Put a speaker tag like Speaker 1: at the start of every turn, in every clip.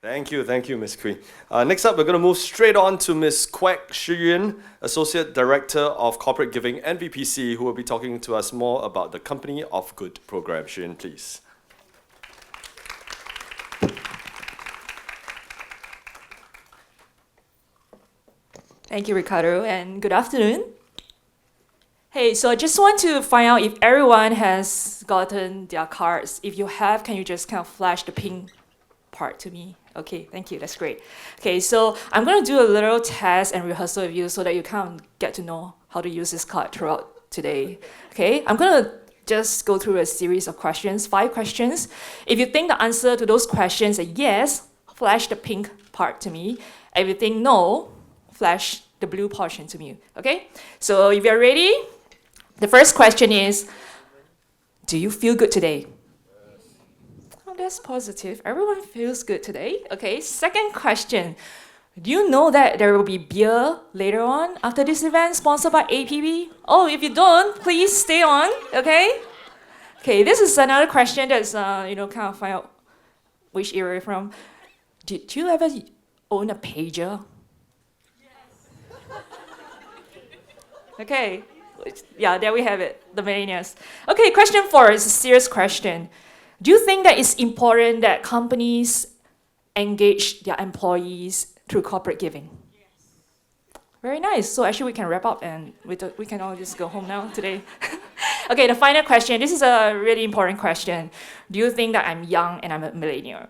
Speaker 1: Thank you, Ms. Kui. Next up, we're going to move straight on to Ms. Quek Shiyun, Associate Director of Corporate Giving, NVPC, who will be talking to us more about the Company of Good program. Shiyun, please.
Speaker 2: Thank you, Ricardo, and good afternoon. Hey, so I just want to find out if everyone has gotten their cards. If you have, can you just kind of flash the pink part to me? Okay, thank you, that's great. Okay, so I'm going to do a little test and rehearsal with you so that you kind of get to know how to use this card throughout today. Okay, I'm going to just go through a series of questions, 5 questions. If you think the answer to those questions is yes, flash the pink part to me. If you think no, flash the blue portion to me, okay? So if you're ready, the first question is, do you feel good today? Oh, that's positive. Everyone feels good today. Okay, second question. Do you know that there will be beer later on after this event sponsored by APB? Oh, if you don't, please stay on, okay? Okay, this is another question that's, kind of find out which era you're from. Did you ever own a pager? Okay, yeah, there we have it, the millennials. Okay, question 4 is a serious question. Do you think that it's important that companies engage their employees through corporate giving? Yes. Very nice. So actually we can wrap up and we can all just go home now today. Okay, the final question. This is a really important question. Do you think that I'm young and I'm a millennial?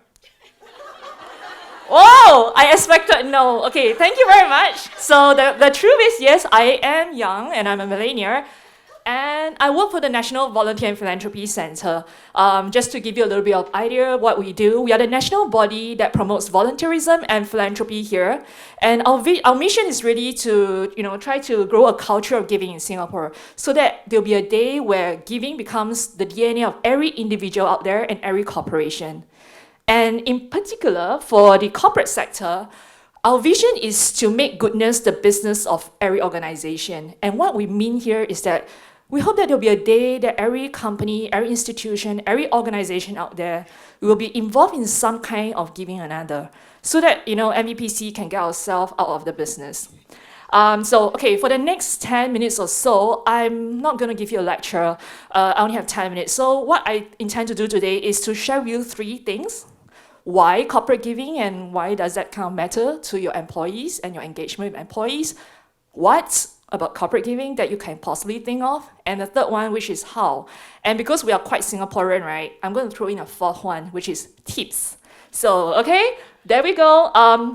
Speaker 2: Oh, I expected no. Okay, thank you very much. So the truth is, yes, I am young and I'm a millennial. And I work for the National Volunteer and Philanthropy Center. Just to give you a little bit of idea what we do, we are the national body that promotes volunteerism and philanthropy here. And our mission is really to try to grow a culture of giving in Singapore so that there'll be a day where giving becomes the DNA of every individual out there and every corporation. And in particular, for the corporate sector, our vision is to make goodness the business of every organization. And what we mean here is that we hope that there'll be a day that every company, every institution, every organization out there will be involved in some kind of giving another, so that NVPC can get ourselves out of the business. For the next 10 minutes or so, I'm not going to give you a lecture. I only have 10 minutes. So what I intend to do today is to share with you 3 things. Why corporate giving and why does that kind of matter to your employees and your engagement with employees? What about corporate giving that you can possibly think of? And the third one, which is how. And because we are quite Singaporean, right, I'm going to throw in a 4th one, which is tips. So, okay, there we go.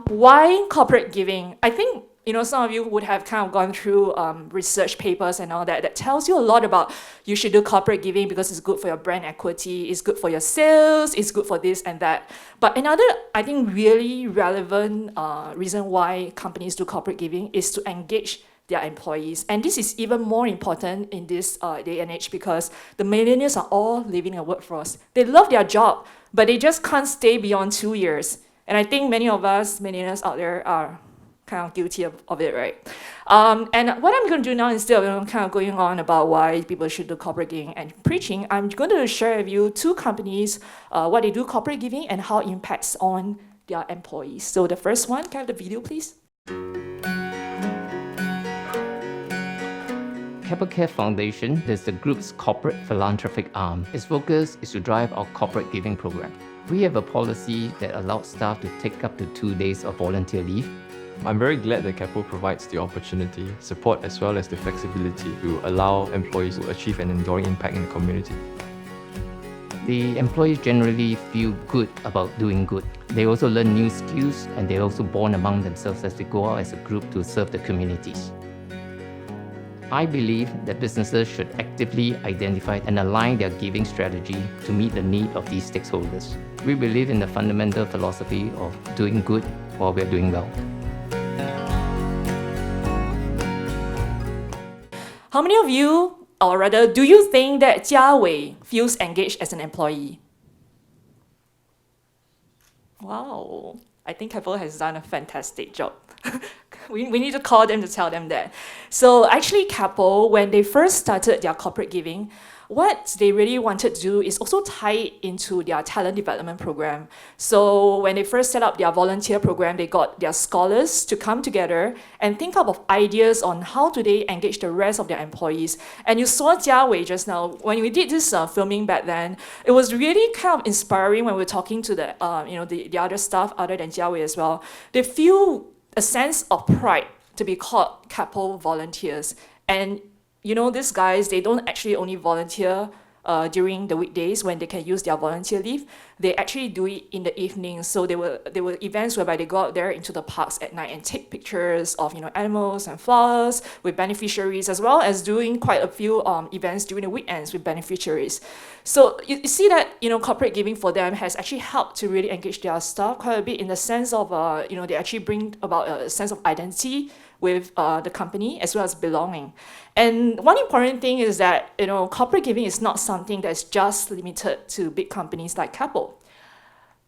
Speaker 2: Why corporate giving? I think some of you would have kind of gone through research papers and all that tells you a lot about you should do corporate giving because it's good for your brand equity, it's good for your sales, it's good for this and that. But another, I think, really relevant reason why companies do corporate giving is to engage their employees. And this is even more important in this day and age because the millennials are all leaving the workforce. They love their job, but they just can't stay beyond 2 years. And I think many of us millennials out there are kind of guilty of it, right? And what I'm going to do now, instead of kind of going on about why people should do corporate giving and preaching, I'm going to share with you 2 companies, what they do corporate giving and how it impacts on their employees. So the first one, can I have the video, please?
Speaker 3: Keppel Care Foundation is the group's corporate philanthropic arm. Its focus is to drive our corporate giving program. We have a policy that allows staff to take up to 2 days of volunteer leave.
Speaker 4: I'm very glad that Keppel provides the opportunity, support as well as the flexibility to allow employees to achieve an enduring impact in the community.
Speaker 3: The employees generally feel good about doing good. They also learn new skills and they also bond among themselves as they go out as a group to serve the communities. I believe that businesses should actively identify and align their giving strategy to meet the need of these stakeholders. We believe in the fundamental philosophy of doing good while we're doing well.
Speaker 2: How many of you, or rather, do you think that Jia Wei feels engaged as an employee? Wow, I think Keppel has done a fantastic job. we need to call them to tell them that. So actually Keppel, when they first started their corporate giving, what they really wanted to do is also tie it into their talent development program. So when they first set up their volunteer program, they got their scholars to come together and think up of ideas on how do they engage the rest of their employees. And you saw Jia Wei just now, when we did this filming back then, it was really kind of inspiring when we were talking to the other staff other than Jia Wei as well. They feel a sense of pride to be called Keppel volunteers. And these guys, they don't actually only volunteer during the weekdays when they can use their volunteer leave. They actually do it in the evenings. So there were events whereby they go out there into the parks at night and take pictures of animals and flowers with beneficiaries, as well as doing quite a few events during the weekends with beneficiaries. So you see that corporate giving for them has actually helped to really engage their staff quite a bit, in the sense of they actually bring about a sense of identity with the company, as well as belonging. And one important thing is that corporate giving is not something that's just limited to big companies like Keppel.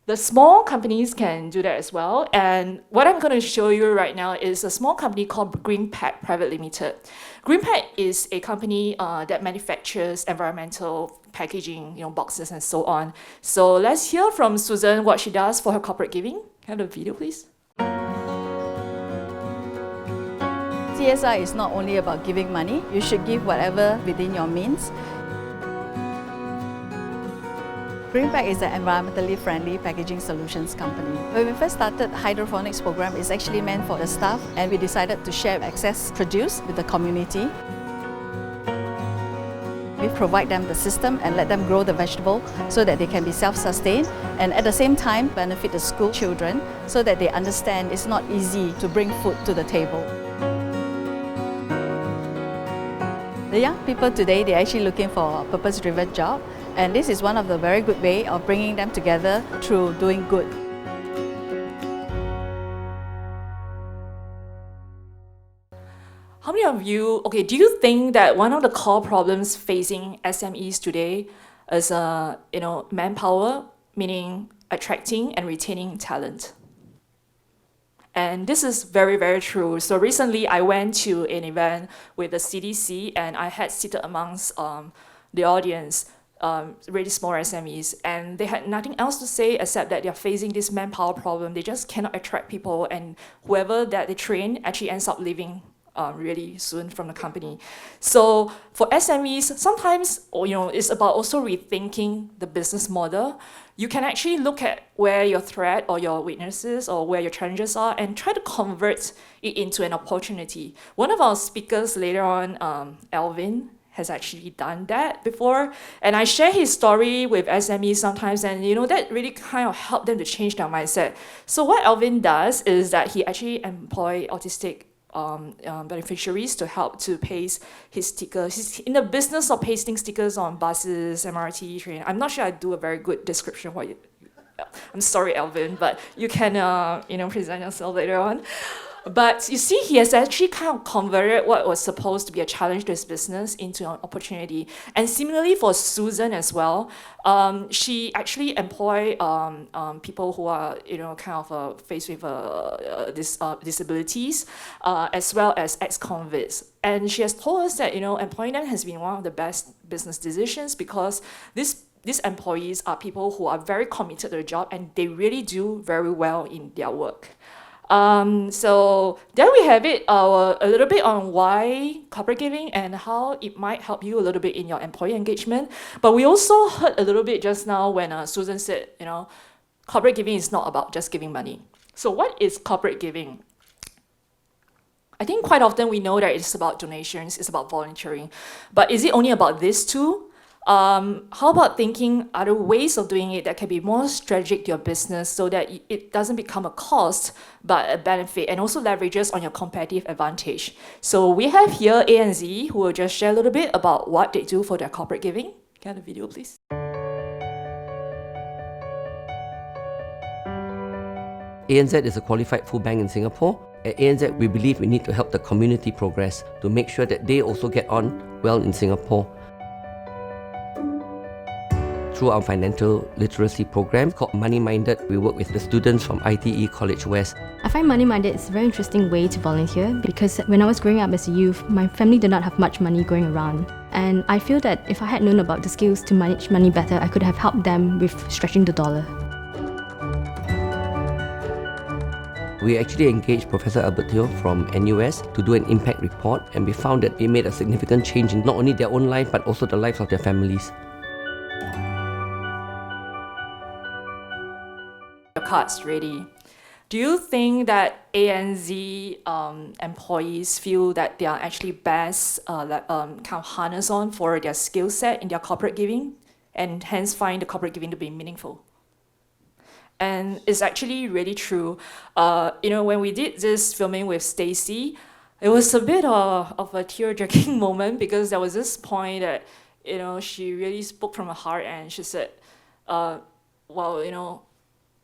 Speaker 2: The small companies can do that as well. And what I'm going to show you right now is a small company called Greenpack Private Limited. Greenpack is a company that manufactures environmental packaging, boxes and so on. So let's hear from Susan what she does for her corporate giving. Can I have the video, please?
Speaker 5: CSR is not only about giving money. You should give whatever within your means. Greenpack is an environmentally friendly packaging solutions company. When we first started, hydroponics program is actually meant for the staff, and we decided to share excess produce with the community. We provide them the system and let them grow the vegetable so that they can be self-sustained, and at the same time benefit the school children so that they understand it's not easy to bring food to the table. The young people today, they're actually looking for a purpose-driven job, and this is one of the very good way of bringing them together through doing good.
Speaker 2: How many of you, do you think that one of the core problems facing SMEs today is manpower, meaning attracting and retaining talent? And this is very, very true. So recently I went to an event with the CDC, and I had seated amongst the audience really small SMEs, and they had nothing else to say except that they're facing this manpower problem. They just cannot attract people, and whoever that they train actually ends up leaving really soon from the company. So for SMEs, sometimes it's about also rethinking the business model. You can actually look at where your threat or your weaknesses or where your challenges are and try to convert it into an opportunity. One of our speakers later on, Alvin, has actually done that before, and I share his story with SMEs sometimes, and that really kind of helped them to change their mindset. So what Alvin does is that he actually employs autistic beneficiaries to help to paste his stickers. He's in the business of pasting stickers on buses, MRT, train. I'm not sure I do a very good description of what you. I'm sorry, Alvin, but you can present yourself later on. But you see, he has actually kind of converted what was supposed to be a challenge to his business into an opportunity. And similarly for Susan as well, she actually employed people who are kind of faced with disabilities, as well as ex-convicts. And she has told us that employing them has been one of the best business decisions, because these employees are people who are very committed to the job, and they really do very well in their work. So there we have it, a little bit on why corporate giving and how it might help you a little bit in your employee engagement. But we also heard a little bit just now when Susan said, corporate giving is not about just giving money. So what is corporate giving? I think quite often we know that it's about donations, it's about volunteering. But is it only about this too? How about thinking other ways of doing it that can be more strategic to your business, so that it doesn't become a cost but a benefit, and also leverages on your competitive advantage? So we have here ANZ, who will just share a little bit about what they do for their corporate giving. Can I have the video, please?
Speaker 6: ANZ is a qualified food bank in Singapore. At ANZ, we believe we need to help the community progress to make sure that they also get on well in Singapore. through our financial literacy program called Money Minded. We work with the students from ITE College West.
Speaker 7: I find Money Minded is a very interesting way to volunteer because when I was growing up as a youth, my family did not have much money going around. And I feel that if I had known about the skills to manage money better, I could have helped them with stretching the dollar.
Speaker 6: We actually engaged Professor Albert Teo from NUS to do an impact report, and we found that it made a significant change in not only their own life but also the lives of their families.
Speaker 2: Your cards ready. Do you think that ANZ employees feel that they are actually best kind of harness on for their skill set in their corporate giving, and hence find the corporate giving to be meaningful? And it's actually really true. When we did this filming with Stacey, it was a bit of a tear-jerking moment because there was this point that, she really spoke from her heart and she said,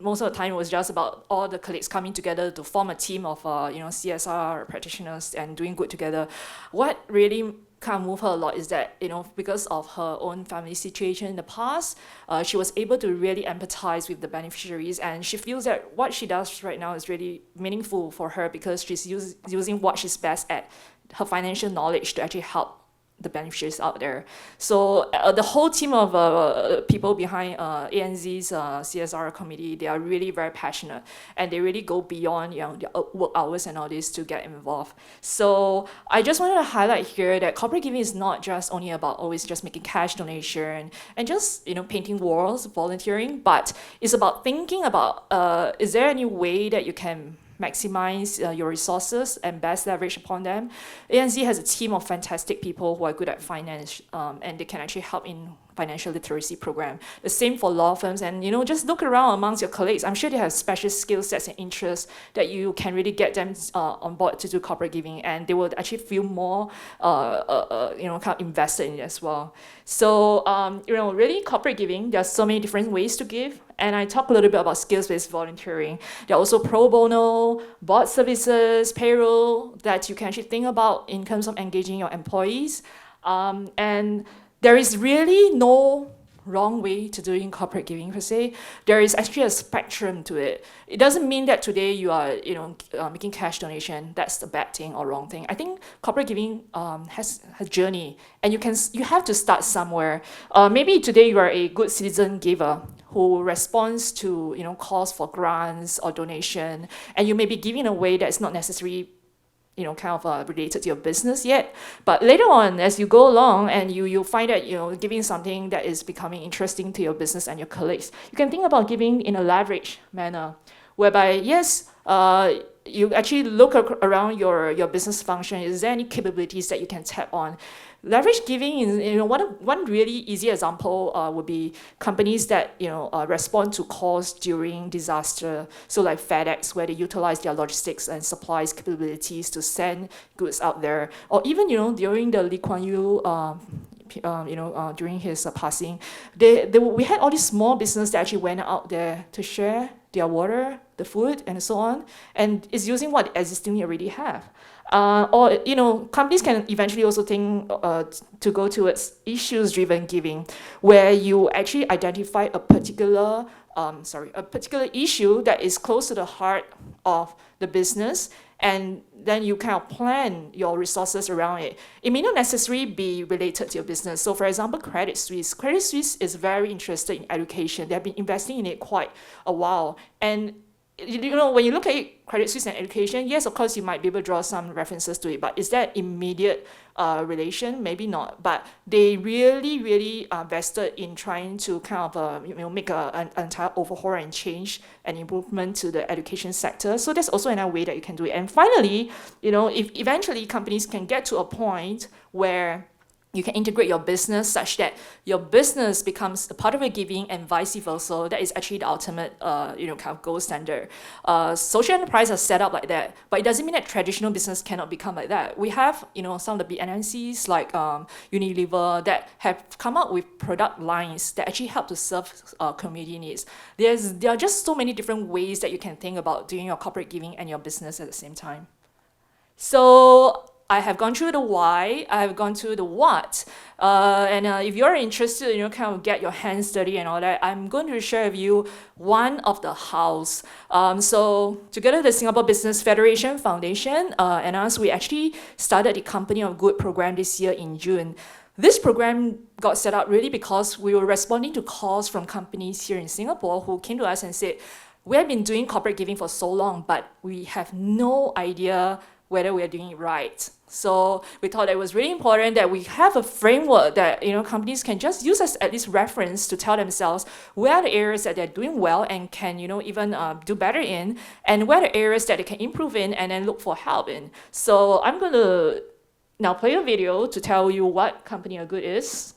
Speaker 2: most of the time it was just about all the colleagues coming together to form a team of, CSR practitioners and doing good together. What really kind of moved her a lot is that, because of her own family situation in the past, she was able to really empathize with the beneficiaries, and she feels that what she does right now is really meaningful for her because she's using what she's best at, her financial knowledge, to actually help the beneficiaries out there. So the whole team of people behind ANZ's CSR committee, they are really very passionate and they really go beyond their work hours and all this to get involved. So I just wanted to highlight here that corporate giving is not just only about always just making cash donation and just painting walls, volunteering, but it's about thinking about is there any way that you can maximize your resources and best leverage upon them. ANZ has a team of fantastic people who are good at finance, and they can actually help in financial literacy program. The same for law firms, and just look around amongst your colleagues. I'm sure they have special skill sets and interests that you can really get them on board to do corporate giving, and they will actually feel more kind of invested in it as well. So really corporate giving, there are so many different ways to give. And I talk a little bit about skills-based volunteering. There are also pro bono, board services, payroll that you can actually think about in terms of engaging your employees. And there is really no wrong way to doing corporate giving per se. There is actually a spectrum to it. It doesn't mean that today you are making cash donation, that's the bad thing or wrong thing. I think corporate giving has a journey, and you have to start somewhere. Maybe today you are a good citizen giver who responds to calls for grants or donation, and you may be giving in a way that's not necessarily related to your business yet. But later on, as you go along and you find that giving something that is becoming interesting to your business and your colleagues, you can think about giving in a leverage manner, whereby yes, you actually look around your business function. Is there any capabilities that you can tap on? Leverage giving is one really easy example would be companies that respond to calls during disaster. So like FedEx, where they utilize their logistics and supplies capabilities to send goods out there, or even during the Lee Kuan Yew during his passing, we had all these small businesses that actually went out there to share their water, the food, and so on, and it's using what existing already have. Or companies can eventually also think to go towards issues-driven giving, where you actually identify a particular issue that is close to the heart of the business, and then you kind of plan your resources around it. It may not necessarily be related to your business. So for example, Credit Suisse. Credit Suisse is very interested in education. They have been investing in it quite a while. And when you look at it, Credit Suisse and education, yes, of course, you might be able to draw some references to it, but is that immediate relation? Maybe not. But they really, really vested in trying to kind of make an entire overhaul and change and improvement to the education sector. So that's also another way that you can do it. And finally, if eventually companies can get to a point where you can integrate your business such that your business becomes a part of your giving and vice versa. That is actually the ultimate, kind of gold standard. Social enterprise are set up like that, but it doesn't mean that traditional business cannot become like that. We have, some of the big MNCs like Unilever that have come up with product lines that actually help to serve community needs. There are just so many different ways that you can think about doing your corporate giving and your business at the same time. So I have gone through the why, I have gone through the what. And if you're interested, kind of get your hands dirty and all that, I'm going to share with you one of the hows. So together with the Singapore Business Federation Foundation and us, we actually started the Company of Good program this year in June. This program got set up really because we were responding to calls from companies here in Singapore who came to us and said, we have been doing corporate giving for so long, but we have no idea whether we are doing it right. So we thought it was really important that we have a framework that companies can just use as at least reference to tell themselves where are the areas that they're doing well and can even do better in, and where are the areas that they can improve in and then look for help in. So I'm going to now play a video to tell you what Company of Good is.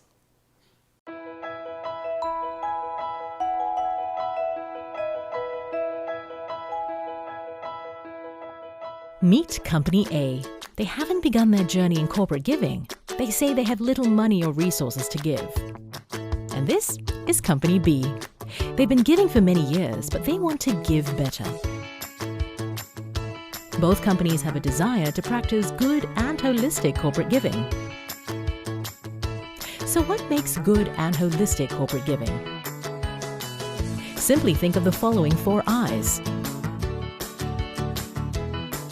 Speaker 8: Meet Company A. They haven't begun their journey in corporate giving. They say they have little money or resources to give. And this is Company B. They've been giving for many years, but they want to give better. Both companies have a desire to practice good and holistic corporate giving. So what makes good and holistic corporate giving? Simply think of the following 4 I's.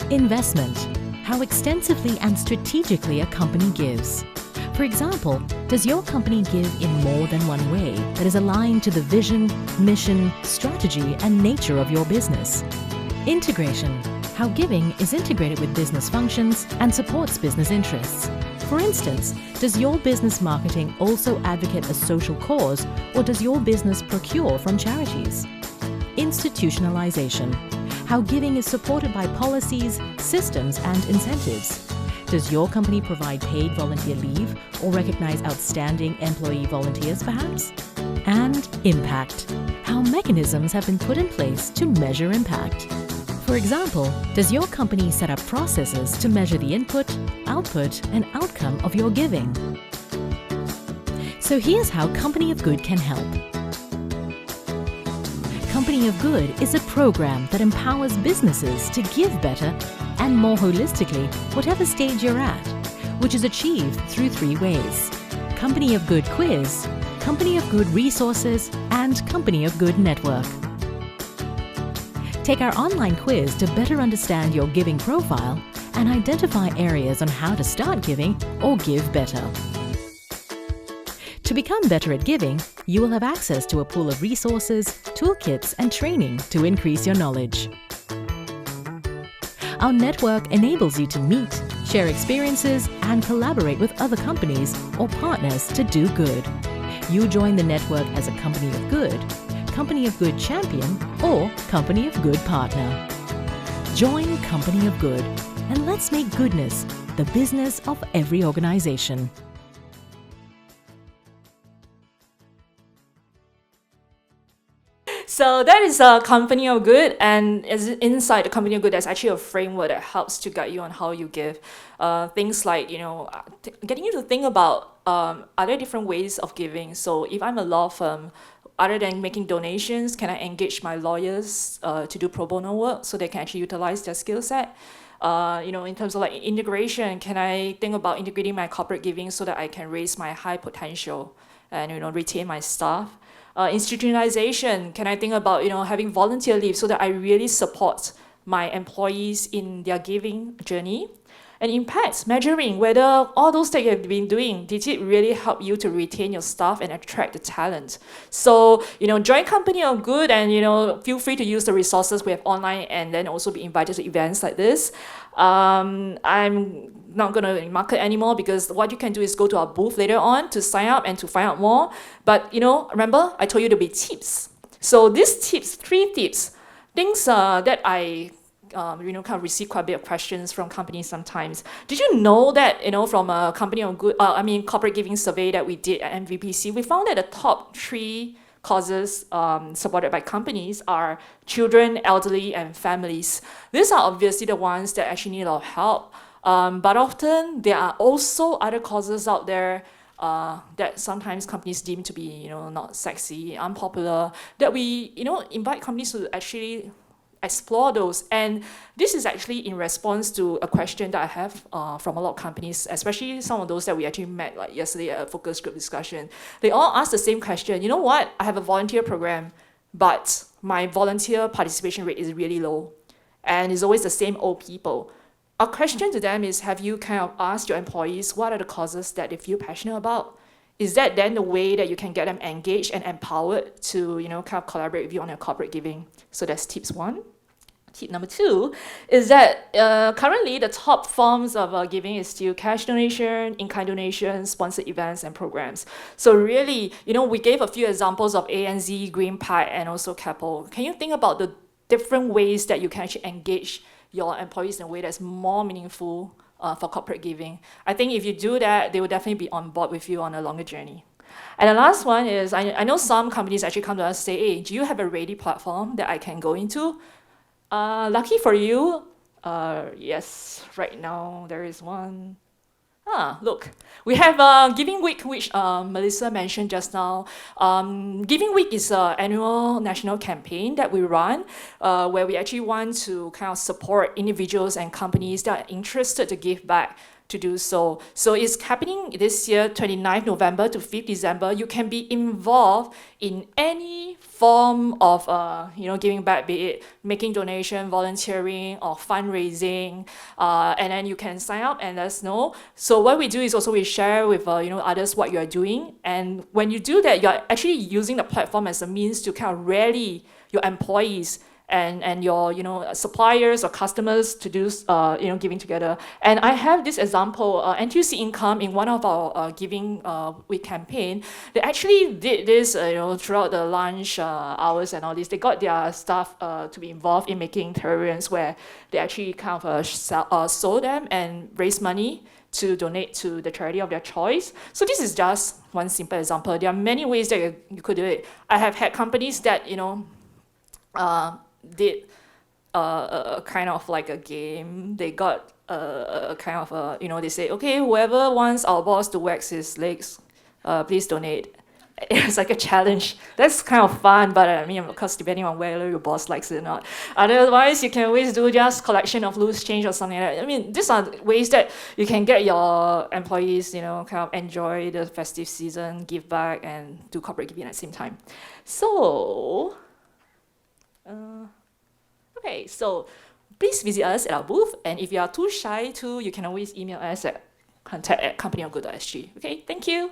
Speaker 8: Investment. How extensively and strategically a company gives. For example, does your company give in more than one way that is aligned to the vision, mission, strategy, and nature of your business? Integration. How giving is integrated with business functions and supports business interests. For instance, does your business marketing also advocate a social cause, or does your business procure from charities? Institutionalization. How giving is supported by policies, systems, and incentives. Does your company provide paid volunteer leave or recognize outstanding employee volunteers, perhaps? And impact. How mechanisms have been put in place to measure impact. For example, does your company set up processes to measure the input, output, and outcome of your giving? So here's how Company of Good can help. Company of Good is a program that empowers businesses to give better and more holistically whatever stage you're at, which is achieved through 3 ways: Company of Good Quiz, Company of Good Resources, and Company of Good Network. Take our online quiz to better understand your giving profile and identify areas on how to start giving or give better. To become better at giving, you will have access to a pool of resources, toolkits, and training to increase your knowledge. Our network enables you to meet, share experiences, and collaborate with other companies or partners to do good. You join the network as a Company of Good, Company of Good Champion, or Company of Good Partner. Join Company of Good, and let's make goodness the business of every organization.
Speaker 2: So that is a Company of Good, and as inside the Company of Good, there's actually a framework that helps to guide you on how you give. Things like, getting you to think about are there different ways of giving. So if I'm a law firm, other than making donations, can I engage my lawyers to do pro bono work so they can actually utilize their skill set? In terms of like integration, can I think about integrating my corporate giving so that I can raise my high potential and retain my staff? Institutionalization, can I think about having volunteer leave so that I really support my employees in their giving journey? And impact, measuring whether all those that you have been doing, did it really help you to retain your staff and attract the talent? So, join Company of Good, and feel free to use the resources we have online and then also be invited to events like this. I'm not going to market anymore because what you can do is go to our booth later on to sign up and to find out more. But, remember, I told you to be tips. So these tips, 3 tips, things that I kind of receive quite a bit of questions from companies sometimes. Did you know that, from a Company of Good, corporate giving survey that we did at NVPC, we found that the top 3 causes supported by companies are children, elderly, and families. These are obviously the ones that actually need a lot of help. But often there are also other causes out there that sometimes companies deem to be, not sexy, unpopular, that we, invite companies to actually explore those. And this is actually in response to a question that I have from a lot of companies, especially some of those that we actually met like yesterday at a focus group discussion. They all ask the same question. You know what? I have a volunteer program, but my volunteer participation rate is really low. And it's always the same old people. Our question to them is, have you kind of asked your employees what are the causes that they feel passionate about? Is that then the way that you can get them engaged and empowered to, kind of collaborate with you on your corporate giving? So that's tips 1. Tip number 2 is that currently the top forms of giving is still cash donation, in-kind donation, sponsored events, and programs. So really, we gave a few examples of ANZ, Green Pact, and also Keppel. Can you think about the different ways that you can actually engage your employees in a way that's more meaningful for corporate giving? I think if you do that, they will definitely be on board with you on a longer journey. And the last one is, I know some companies actually come to us and say, hey, do you have a ready platform that I can go into? Lucky for you, yes, right now there is one. Look, we have Giving Week, which Melissa mentioned just now. Giving Week is an annual national campaign that we run where we actually want to kind of support individuals and companies that are interested to give back to do so. So it's happening this year, 29th November to 5th December. You can be involved in any form of giving back, be it making donation, volunteering, or fundraising, and then you can sign up and let us know. So what we do is also we share with others what you are doing, and when you do that, you're actually using the platform as a means to kind of rally your employees and your suppliers or customers to do giving together. And I have this example, NTUC Income in one of our Giving Week campaign. They actually did this throughout the lunch hours and all this. They got their staff to be involved in making terrariums where they actually kind of sold them and raise money to donate to the charity of their choice. So this is just one simple example. There are many ways that you could do it. I have had companies that did a kind of like a game. They got a kind of they say, okay, whoever wants our boss to wax his legs, please donate. It's like a challenge. That's kind of fun, but of course, depending on whether your boss likes it or not. Otherwise, you can always do just collection of loose change or something like that. These are ways that you can get your employees, kind of enjoy the festive season, give back, and do corporate giving at the same time. So, okay, so please visit us at our booth, and if you are too shy to, you can always email us at contact@companyofgood.sg. Okay, thank you.